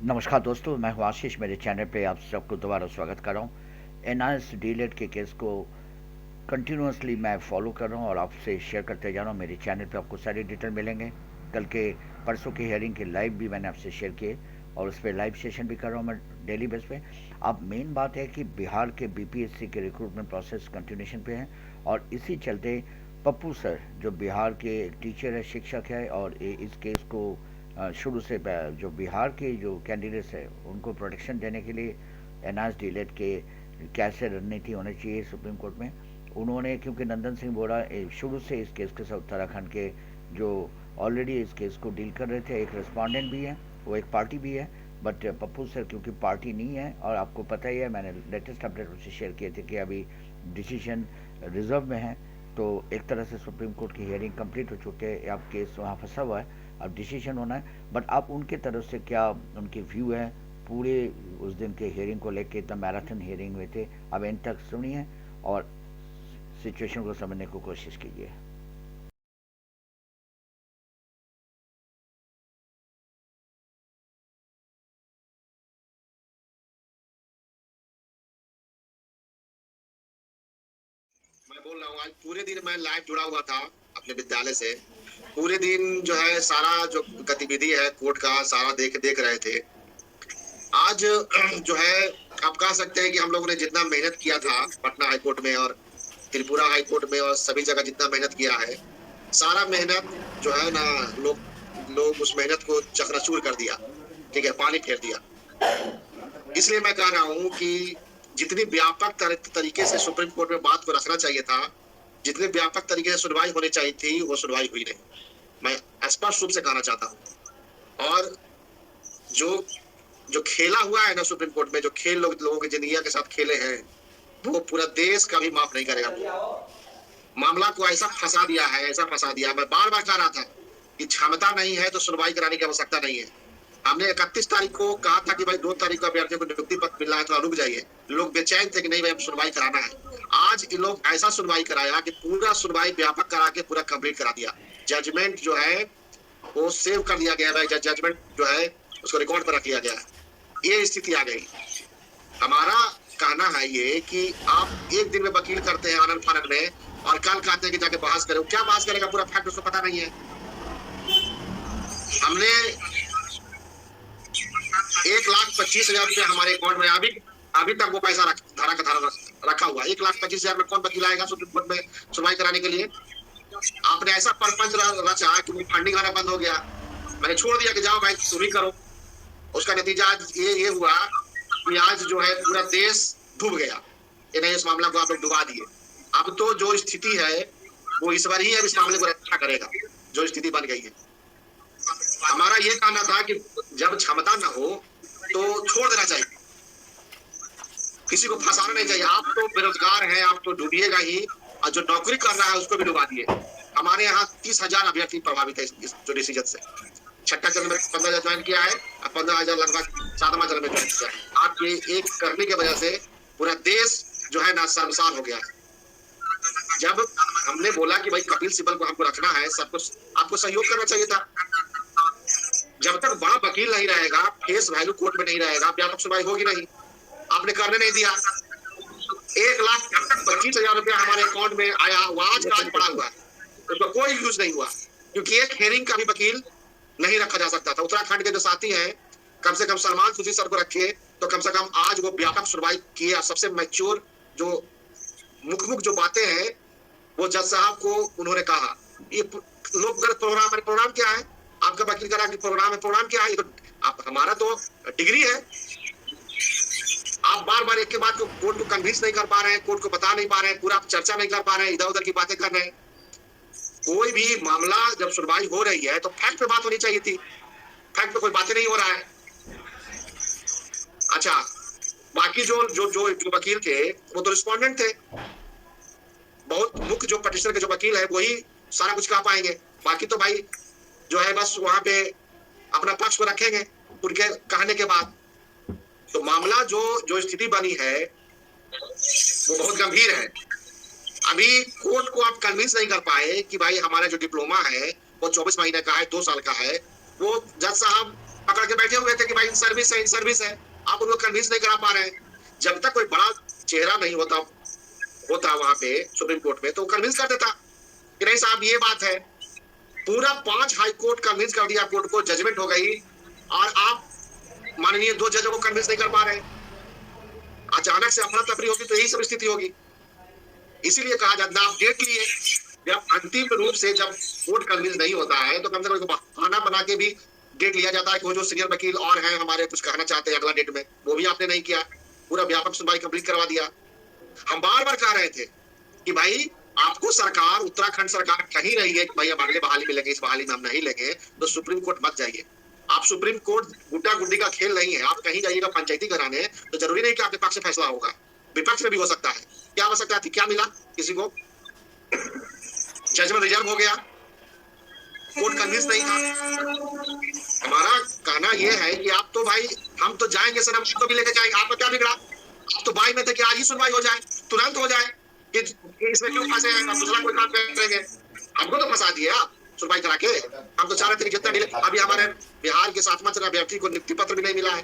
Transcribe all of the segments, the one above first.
नमस्कार दोस्तों, मैं हूं आशीष। मेरे चैनल पे आप सबको दोबारा स्वागत कर रहा हूं। एनआईएस डीलेट के केस को कंटिन्यूसली मैं फॉलो कर रहा हूं और आपसे शेयर करते जा रहा हूं। मेरे चैनल पे आपको सारी डिटेल मिलेंगे। कल के परसों के हियरिंग के लाइव भी मैंने आपसे शेयर किए और उस पर लाइव सेशन भी कर रहा हूं मैं डेली बेस पे। अब मेन बात है कि बिहार के बीपीएससी के रिक्रूटमेंट प्रोसेस कंटिन्यूशन पे है और इसी चलते पप्पू सर जो बिहार के टीचर है, शिक्षक है और इस केस को शुरू से जो बिहार के जो कैंडिडेट्स है उनको प्रोटेक्शन देने के लिए एनआईएस डीलेट के कैसे रणनीति होनी चाहिए सुप्रीम कोर्ट में, उन्होंने, क्योंकि नंदन सिंह बोरा शुरू से इस केस के साथ उत्तराखंड के जो ऑलरेडी इस केस को डील कर रहे थे, एक रिस्पॉन्डेंट भी है, वो एक पार्टी भी है, बट पप्पू सर क्योंकि पार्टी नहीं है और आपको पता ही है, मैंने लेटेस्ट अपडेट उससे शेयर किए थे कि अभी डिसीजन रिजर्व में है। तो एक तरह से सुप्रीम कोर्ट की हियरिंग कंप्लीट हो चुके हैं, अब केस वहाँ फंसा हुआ है, अब डिसीजन होना है। बट अब उनके तरफ से क्या उनकी व्यू है पूरे उस दिन के हियरिंग को लेके, इतना मैराथन हियरिंग हुए थे, अब एंड तक सुनिए और सिचुएशन को समझने की कोशिश कीजिए। मैं बोल रहा हूँ, आज पूरे दिन मैं लाइव जुड़ा हुआ था अपने विद्यालय से। पूरे दिन जो है सारा जो गतिविधि है कोर्ट का सारा देख देख रहे थे। आज जो है आप कह सकते हैं कि हम लोगों ने जितना मेहनत किया था पटना हाई कोर्ट में और त्रिपुरा हाई कोर्ट में और सभी जगह जितना मेहनत किया है, सारा मेहनत जो है ना, लोग लोग उस मेहनत को चकनाचूर कर दिया। ठीक है, पानी फेर दिया। इसलिए मैं कह रहा हूँ कि जितनी व्यापक तरीके से सुप्रीम कोर्ट में बात को रखना चाहिए था, जितने व्यापक तरीके से सुनवाई होनी चाहिए थी, वो सुनवाई हुई नहीं। मैं स्पष्ट रूप से कहना चाहता हूँ। और जो जो खेला हुआ है ना सुप्रीम कोर्ट में, जो खेल लोगों की जिंदगी के साथ खेले हैं, वो पूरा देश कभी माफ नहीं करेगा। मामला को ऐसा फंसा दिया है, ऐसा फंसा दिया। मैं बार बार कह रहा था कि क्षमता नहीं है तो सुनवाई कराने की आवश्यकता नहीं है। हमने 31 तारीख को कहा था कि भाई 2 तारीख को अभ्यर्थियों को नियुक्ति पत्र मिला है तो रुक जाइए। लोग बेचैन थे कि नहीं भाई सुनवाई कराना है। आज इन लोग ऐसा सुनवाई कराया कि पूरा सुनवाई व्यापक करा के पूरा कंप्लीट करा दिया। जजमेंट जो है वो सेव कर लिया गया है, जजमेंट जो है उसको रिकॉर्ड पर रख लिया गया है। ये स्थिति आ गई। हमारा कहना है ये कि आप एक दिन में वकील करते हैं आनंद फानंद में और कल कहते हैं कि जाके बहस करें। क्या बहस करेगा, पूरा फैक्ट उसको पता नहीं है। हमने 1,25,000 रुपया हमारे अकाउंट में अभी तक वो पैसा धारा का धारा रखा हुआ। 1,25,000 में कौन वकील आएगा सुप्रीम कोर्ट में सुनवाई कराने के लिए? आपने ऐसा परपंच रचा कि वो फंडिंग आना बंद हो गया। मैंने छोड़ दिया कि जाओ भाई तुम ही करो। उसका नतीजा आज ये हुआ कि आज जो है पूरा देश डूब गया। इस मामला को आप लोग डुबा दिए। अब तो जो स्थिति है वो इस बार ही अब इस मामले को रक्षा करेगा, जो स्थिति बन गई है। हमारा ये कहना था कि जब क्षमता न हो तो छोड़ देना चाहिए, किसी को फंसाना नहीं चाहिए। आप तो बेरोजगार हैं, आप तो डूबिएगा ही, और जो नौकरी कर रहा है उसको भी डुबा दिए। हमारे यहाँ 30,000 अभ्यर्थी प्रभावित है इस जो डिसीजन से। छठा चरण में 15,000 ज्वाइन किया है और 15,000 लगभग 7वां चरण में ज्वाइन किया है। आप ये एक करने की वजह से पूरा देश जो है ना शर्मसार हो गया है। जब हमने बोला कि भाई कपिल सिब्बल को हमको रखना है, सब कुछ आपको सहयोग करना चाहिए था। जब तक बड़ा वकील नहीं रहेगा, फेस वैल्यू कोर्ट में नहीं रहेगा, व्यापक सुनवाई होगी नहीं। आपने करने नहीं दिया। 1,25,000 रुपया हमारे अकाउंट में आया, वो आज का आज पड़ा हुआ है, उसका कोई यूज नहीं हुआ, क्योंकि एक हेयरिंग का भी वकील नहीं रखा जा सकता था। उत्तराखंड के जो साथी हैं, कम से कम सलमान खुशी सर को रखे तो कम से कम आज वो व्यापक सुनवाई किया। सबसे मैच्योर जो मुख जो बातें हैं वो जज साहब को उन्होंने कहा। ये लोग प्रोग्राम क्या है आपका वकील करा कि प्रोग्राम है, प्रोग्राम क्या है? ये तो आप, हमारा तो डिग्री है। आप बार बार एक के बाद कोर्ट को कन्विंस नहीं कर पा रहे हैं, कोर्ट को बता नहीं पा रहे हैं, पूरा चर्चा नहीं कर पा रहे हैं, इधर उधर की बातें कर रहे हैं। कोई भी मामला जब सुनवाई हो रही है तो फैक्ट पे बात होनी चाहिए थी। फैक्ट पे कोई बातें नहीं हो रहा है। अच्छा, बाकी जो जो जो, जो वकील थे वो तो रिस्पोंडेंट थे। बहुत मुख्य जो पटिशनर के जो वकील है वही सारा कुछ कह पाएंगे। बाकी तो भाई जो है बस वहां पे अपना पक्ष को रखेंगे उनके कहने के बाद। तो मामला जो जो स्थिति बनी है वो बहुत गंभीर है। अभी कोर्ट को आप कन्विंस नहीं कर पाए कि भाई हमारा जो डिप्लोमा है वो 24 महीने का है, 2 साल का है। वो जज साहब पकड़ के बैठे हुए थे कि भाई इन सर्विस है, इन सर्विस है। आप उनको कन्विंस नहीं करा पा रहे हैं। जब तक कोई बड़ा चेहरा नहीं होता वहां पे सुप्रीम कोर्ट में, तो कन्विंस कर देता कि नहीं साहब ये बात है। पूरा 5 हाई कोर्ट कन्विंस कर दिया कोर्ट को, जजमेंट हो गई, और आप माननीय 2 जजों को कन्विंस नहीं कर पा रहे। अचानक से अफरा तफरी होगी तो यही सब स्थिति होगी। इसीलिए कहा जाता है आप डेट लिए, जब अंतिम रूप से जब कोर्ट कन्विंस नहीं होता है तो कम से कम बहाना बना के भी डेट लिया जाता है कि वो जो सीनियर वकील और हैं हमारे कुछ कहना चाहते हैं अगला डेट में, वो भी आपने नहीं किया। पूरा व्यापक सुनवाई कंप्लीट करवा दिया। हम बार बार कह रहे थे कि भाई आपको सरकार, उत्तराखंड सरकार कही रही है कि भाई हम अगले बहाली में लेंगे, इस बहाली में हम नहीं लेंगे, तो सुप्रीम कोर्ट मत जाइए। आप सुप्रीम कोर्ट गुड्डा गुड्डी का खेल नहीं है। आप कहीं जाइएगा पंचायती कराने तो जरूरी नहीं कि आपके पक्ष से फैसला होगा, विपक्ष में भी हो सकता है। क्या हो सकता है? क्या मिला किसी को? जजमेंट रिजर्व हो गया, कोर्ट कन्विंस नहीं था। हमारा कहना यह है कि आप तो भाई, हम तो जाएंगे सर, हम आपको भी लेके जाएंगे। आपका क्या बिगड़ा? आप तो बाई में थे कि आज ही सुनवाई हो जाए, तुरंत हो जाए, कि इसमें क्यों फंसे हैं, दूसरा कोई काम करेंगे। हमको तो फंसा दिए आप सुनवाई करा के। हम तो चाह रहे थे कि जितना डिले, अभी हमारे बिहार के 7वां चरण अभ्यर्थी को नियुक्ति पत्र भी नहीं मिला है,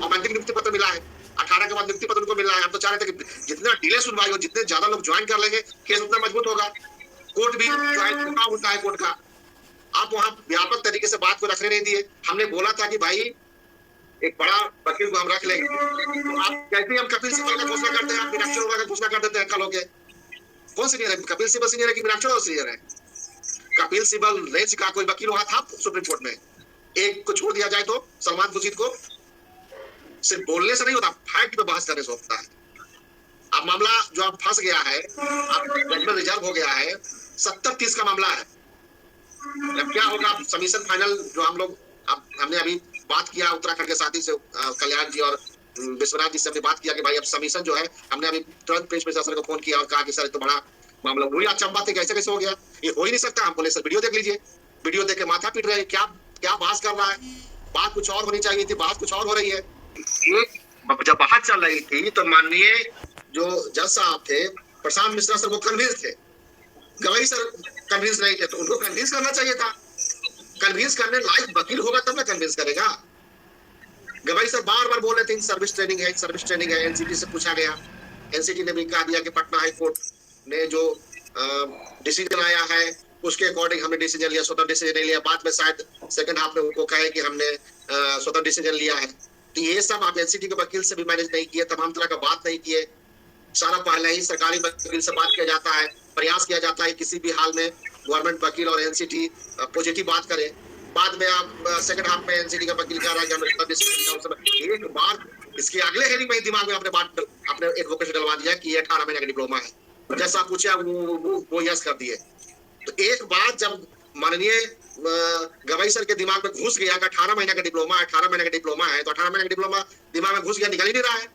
अमेंडिंग नियुक्ति पत्र मिला है। 18 के बाद नियुक्ति पत्र उनको मिल रहा है। हम तो चाह रहे थे कि जितना डिले सुनवाई हो, जितने ज्यादा लोग ज्वाइन कर लेंगे, केस उतना मजबूत होगा। कोर्ट भी ज्वाइन होता है कोर्ट का। आप वहां व्यापक तरीके से बात को रखने नहीं दिए। हमने बोला था कि भाई एक बड़ा वकील को हम रख लेंगे, तो आप कैसे हम कपिल सिब्बल का घोषणा करते हैं, आप मीनाक्षी अरोड़ा का घोषणा कर देते हैं कल हो गए। कौन सीनियर है? कपिल सिब्बल सीनियर है कि मीनाक्षी अरोड़ा सीनियर है? कपिल सिब्बल रेंज का कोई वकील वहां था सुप्रीम कोर्ट में? एक को छोड़ दिया जाए तो सलमान खुर्शीद को सिर्फ बोलने से नहीं होता, फैक्ट पे बहस करने से होता है। अब मामला जो अब फंस गया है, अब जजमेंट रिजर्व हो गया है, 70-30 का मामला है। अब क्या होगा? सबमिशन फाइनल जो हम लोग, अब हमने अभी बात किया उत्तराखंड के साथी से, कल्याण जी और विश्वनाथ जी से हमने बात किया कि भाई अब सबमिशन जो है, हमने अभी तुरंत प्रेस प्रशासन को फोन किया और कहा कि सर तो बड़ा मामला हुई, अचंभा थे, कैसे कैसे हो गया, ये हो ही नहीं सकता। हम बोले सर वीडियो देख लीजिए। वीडियो देख के माथा पीट रहे हैं, क्या क्या बहस कर रहा है, बात कुछ और होनी चाहिए थी, बात कुछ और हो रही है। जब बात चल रही थी तो माननीय जो जज साहब थे प्रशांत मिश्रा सर, वो कन्विंस थे, गवाही सर कन्विंस नहीं थे, तो उनको कन्विंस करना चाहिए था। कन्विंस करने लायक वकील होगा तब ना कन्विंस करेगा। गवाही सर बार बार बोल रहे थे सर्विस ट्रेनिंग है, सर्विस ट्रेनिंग है। एनसीटी से पूछा गया, एनसीटी ने भी कहा दिया कि पटना हाई कोर्ट ने जो डिसीजन आया है उसके अकॉर्डिंग हमने डिसीजन लिया, स्वतंत्र डिसीजन नहीं लिया। बाद में शायद सेकंड हाफ में उनको कहे कि हमने स्वतंत्र डिसीजन लिया है। तो ये सब आप एनसीटी के वकील से भी मैनेज नहीं किए, तमाम तरह का बात नहीं किए। सारा पहले ही सरकारी वकील से बात किया जाता है, प्रयास किया जाता है किसी भी हाल में गवर्नमेंट वकील और एनसीटी पॉजिटिव बात करे। बाद में आप सेकंड हाफ में एनसीटी का वकील कह रहा है कि हमने एक बार इसके अगले हेरिंग में ही दिमाग में अपने एक वोकेशन डलवा दिया कि ये 18 महीने का डिप्लोमा है। जैसा पूछा वो यस कर दिए। तो एक बार जब माननीय गवाही सर के दिमाग में घुस गया कि 18 महीने का डिप्लोमा है, 18 महीने का डिप्लोमा है, तो 18 महीने का डिप्लोमा दिमाग में घुस गया, निकल ही नहीं रहा है।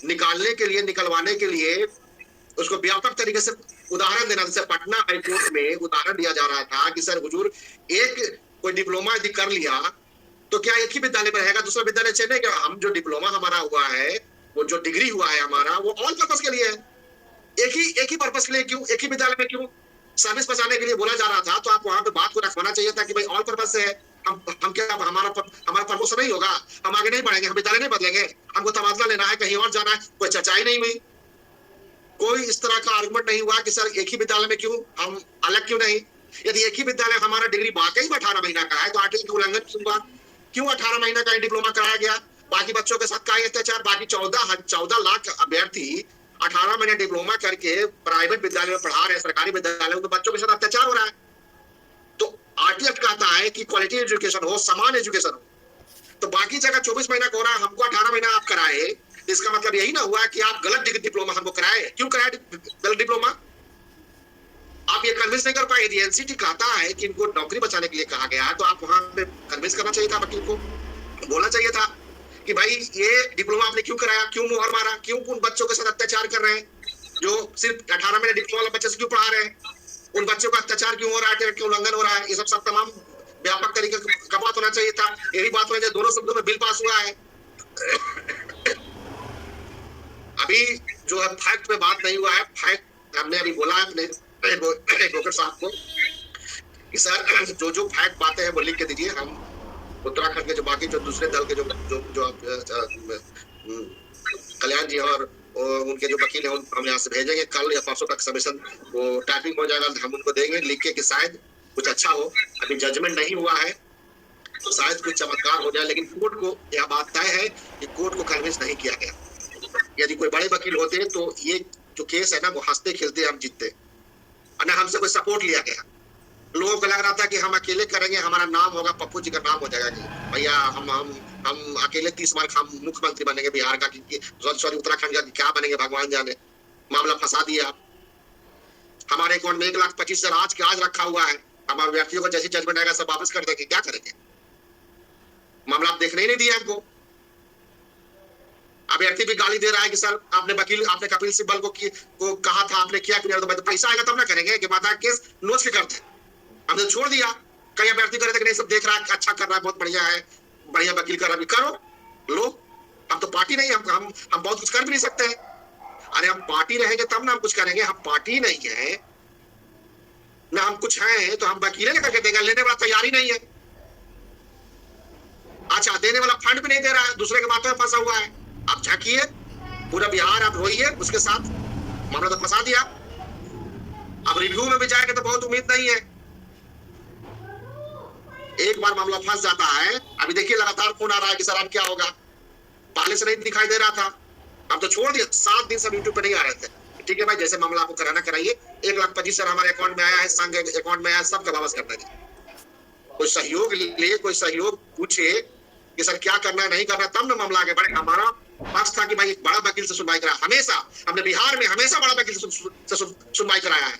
निकालने के लिए, निकलवाने के लिए उसको व्यापक तरीके से उदाहरण देना, जैसे पटना हाईकोर्ट में उदाहरण दिया जा रहा था कि सर हुजूर एक कोई डिप्लोमा यदि कर लिया तो क्या एक ही विद्यालय में रहेगा, दूसरा विद्यालय चाहिए नहीं? क्या हम जो डिप्लोमा हमारा हुआ है, वो जो डिग्री हुआ है हमारा, वो ऑल पर्पस के लिए है। एक ही पर्पस के लिए क्यों? एक ही विद्यालय में क्यों? सर्विस बचाने के लिए बोला जा रहा था, तो आप वहां पे बात को रखवाना चाहिए था कि भाई ऑल पर्पस से है। हम क्या हमारा प्रमोशन नहीं होगा, हम आगे नहीं बढ़ेंगे, हम विद्यालय नहीं बदलेंगे, हमको तबादला लेना है, कहीं और जाना है, कोई चर्चा ही नहीं हुई। कोई इस तरह का आर्गुमेंट नहीं हुआ कि सर एक ही विद्यालय में क्यों, हम अलग क्यों नहीं। यदि एक ही विद्यालय हमारा डिग्री वाकई में 18 महीना का है तो आर्टिकल का उल्लंघन हुआ। क्यों 18 महीना का डिप्लोमा कराया गया? बाकी बच्चों के साथ क्या अत्याचार? बाकी 14 लाख अभ्यर्थी 18 महीने डिप्लोमा करके प्राइवेट विद्यालय में पढ़ा रहे हैं, सरकारी विद्यालय में, तो बच्चों के साथ अत्याचार हो रहा है। तो आरटीएफ कहता है कि क्वालिटी एजुकेशन हो, समान एजुकेशन हो। तो बाकी जगह 24 महीना का हो रहा है, हमको 18 महीना आप कराए, इसका मतलब यही ना हुआ कि आप गलत डिप्लोमा हमको कराए। क्यों कराए गलत डिप्लोमा? आप ये कन्विंस नहीं कर पाए। यदि एनसीटी कहता है कि इनको नौकरी बचाने के लिए कहा गया है, तो आप वहां पे कन्विंस करना चाहिए था वकील को, बोलना चाहिए था कि भाई ये डिप्लोमा आपने क्यों कराया, क्यों मुहर मारा, क्यों उन बच्चों के साथ अत्याचार कर रहे हैं जो सिर्फ 18 महीने डिप्लोमा वाले बच्चे से क्यों पढ़ा रहे हैं, उन बच्चों का अत्याचार क्यों हो रहा है, क्यों उल्लंघन हो रहा है। ये सब तमाम व्यापक तरीके का बात होना चाहिए था। यही बात होना चाहिए। दोनों शब्दों में बिल पास हुआ है। अभी जो है फैक्ट पे बात नहीं हुआ है। फैक्ट हमने अभी बोला है अपने एडवोकेट साहब को कि सर जो फैक्ट बातें हैं वो लिख के दीजिए, हम उत्तराखंड के जो बाकी जो दूसरे दल के जो जो जो कल्याण जी और उनके जो वकील हैं हम यहाँ से भेजेंगे। कल या परसों तक सबमिशन वो टाइपिंग हो जाएगा, हम उनको देंगे लिख के कि शायद कुछ अच्छा हो। अभी जजमेंट नहीं हुआ है तो शायद कुछ चमत्कार हो जाए, लेकिन कोर्ट को यह बात तय है कि कोर्ट को कन्विंस नहीं किया गया। यदि कोई बड़े वकील होते तो ये जो केस है ना वो हंसते खेलते हम जीतते, और ना हमसे कोई सपोर्ट लिया गया। लोगों को लग रहा था कि हम अकेले करेंगे, हमारा नाम होगा, पप्पू जी का नाम हो जाएगा कि भैया हम अकेले 30 मार्क हम मुख्यमंत्री बनेंगे बिहार का, सॉरी उत्तराखंड का, क्या बनेंगे भगवान जाने। मामला फंसा दिया। हमारे अकाउंट में 1,25,000 आज के आज रखा हुआ है। हम अभ्यर्थियों को जैसी जजमेंट आएगा सब वापस कर देंगे, क्या करेंगे? मामला आप देखने ही नहीं दिया हमको। अभ्यर्थी भी गाली दे रहा है कि सर आपने कपिल सिब्बल को कहा था, आपने किया क्लियर, तो पैसा आएगा तब ना करेंगे कि माता केस नोच के करते। हमने छोड़ दिया। कई अभ्यर्थी कर रहे थे कि नहीं सब देख रहा है, अच्छा कर रहा है, बहुत बढ़िया है, बढ़िया वकील कर रहा है, करो लो। हम तो पार्टी नहीं, हम बहुत कुछ कर भी नहीं सकते हैं। अरे हम पार्टी रहेंगे तब ना हम कुछ करेंगे। हम पार्टी नहीं है ना, हम कुछ हैं तो हम वकीलें लेकर के देंगे। लेने वाला तैयारी नहीं है। अच्छा, देने वाला फंड भी नहीं दे रहा है, दूसरे के बातों में फंसा हुआ है। आप झांकिए, पूरा बिहार आप रोइए, उसके साथ मामला तो फंसा दिया। अब रिव्यू में भी जाएंगे तो बहुत उम्मीद नहीं है। एक बार मामला फंस जाता है। अभी देखिए लगातार फोन आ रहा है कि सर अब क्या होगा। पहले से नहीं दिखाई दे रहा था, हम तो छोड़ दिया। 7 दिन से यूट्यूब पे नहीं आ रहे थे। ठीक है भाई, जैसे मामला आपको कराना कराइए। 1,25,000 हमारे अकाउंट में आया है, संघ अकाउंट में आया है, सबका वापस कर देंगे। कोई सहयोग ले, कोई सहयोग पूछे कि सर क्या करना है, नहीं करना, तब ना मामला आगे बढ़े। हमारा पक्ष था कि भाई एक बड़ा वकील से सुनवाई करा। हमेशा हमने बिहार में हमेशा बड़ा वकील से सुनवाई कराया है।